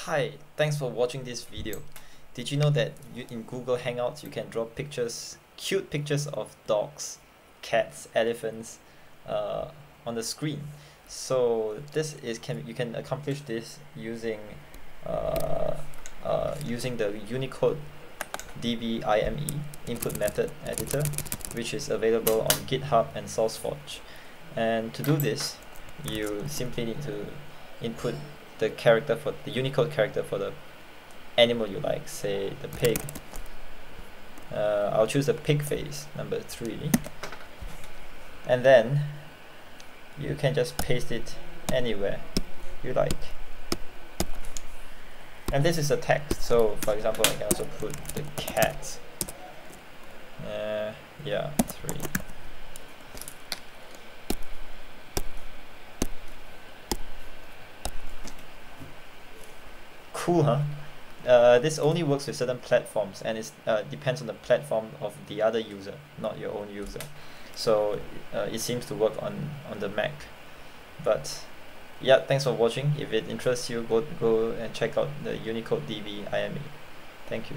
Hi, thanks for watching this video. Did you know that in Google Hangouts you can draw cute pictures of dogs, cats, elephants on the screen? So you can accomplish this using the Unicode DBIME input method editor, which is available on GitHub and SourceForge. And to do this, you simply need to input the Unicode character for the animal you like, say the pig. I'll choose the pig face, number 3, and then you can just paste it anywhere you like. And this is a text, so for example I can also put the cat. Yeah, 3. Cool, huh? This only works with certain platforms, and it depends on the platform of the other user, not your own user. So it seems to work on the Mac. But yeah, thanks for watching. If it interests you, go and check out the Unicode DB IME. Thank you.